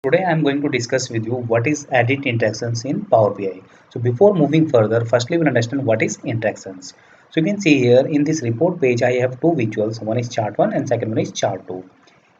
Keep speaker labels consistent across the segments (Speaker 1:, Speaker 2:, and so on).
Speaker 1: Today I am going to discuss with you what is edit interactions in Power BI. So before moving further, firstly we'll understand what is interactions. So you can see here in this report page I have two visuals, one is chart 1 and second one is chart 2.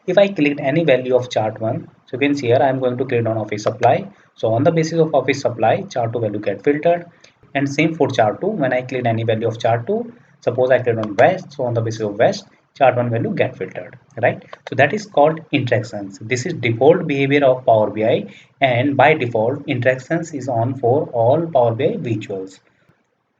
Speaker 1: If I click any value of chart 1, so you can see here I am going to click on office supply. So on the basis of office supply, chart 2 value get filtered, and same for chart 2. When I click any value of chart 2, suppose I click on west, so on the basis of west, chart 1 value get filtered, right? So that is called interactions. This is default behavior of Power BI, and by default interactions is on for all Power BI visuals.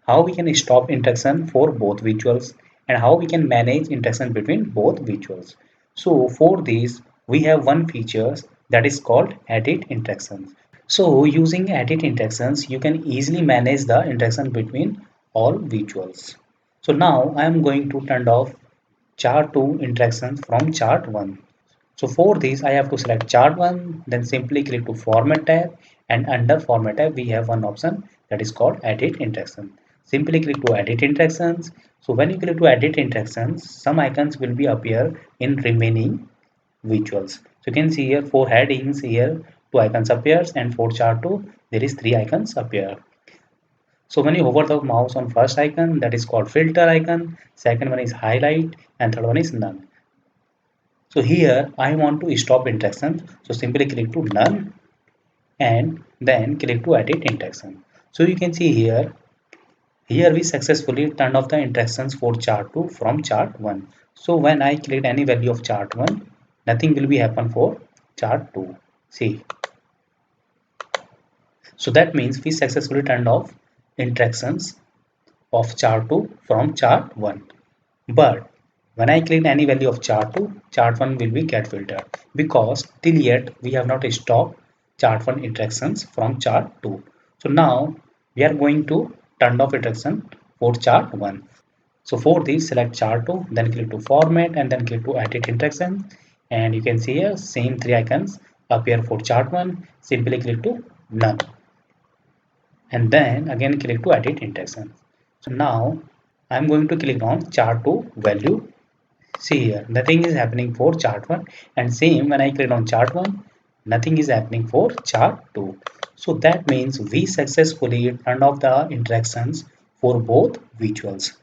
Speaker 1: How we can stop interaction for both visuals, and how we can manage interaction between both visuals. So for this we have one feature that is called edit interactions. So using edit interactions you can easily manage the interaction between all visuals. So now I am going to turn off chart 2 interactions from chart 1. So for this I have to select chart 1, then simply click to format tab, and under format tab we have one option that is called edit interaction. Simply click to edit interactions. So when you click to edit interactions, some icons will be appear in remaining visuals. So you can see here for headings here two icons appears, and for chart 2 there is three icons appear. So when you hover the mouse on first icon, that is called filter icon, second one is highlight, and third one is none. So here I want to stop interaction. So simply click to none and then click to edit interaction. So you can see here we successfully turned off the interactions for chart 2 from chart 1. So when I click any value of chart 1, nothing will be happen for chart 2. See. So that means we successfully turned off interactions of chart 2 from chart 1. But when I click any value of chart 2, chart 1 will be get filtered because till yet we have not stopped chart 1 interactions from chart 2. So now we are going to turn off interaction for chart 1. So for this select chart 2, then click to format and then click to edit interaction, and you can see here same three icons appear for chart 1. Simply click to none and then again click to edit interaction. So now I'm going to click on chart 2 value. See here, nothing is happening for chart 1, and same when I click on chart 1, nothing is happening for chart 2. So that means we successfully turned off the interactions for both visuals.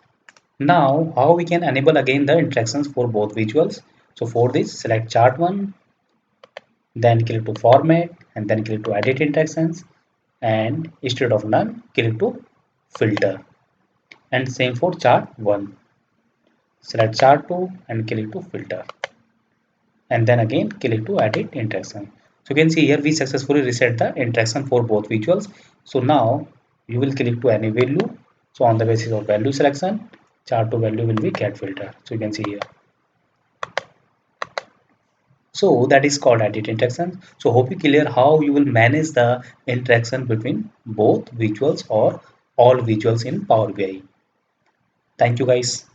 Speaker 1: Now how we can enable again the interactions for both visuals? So for this select chart 1, then click to format and then click to edit interactions, and instead of none click to filter, and same for chart 1. Select chart 2 and click to filter, and then again click to edit interaction. So you can see here we successfully reset the interaction for both visuals. So now you will click to any value. So on the basis of value selection, chart 2 value will be get filter. So you can see here. So that is called edit interaction. So hope you clear how you will manage the interaction between both visuals or all visuals in Power BI. Thank you guys.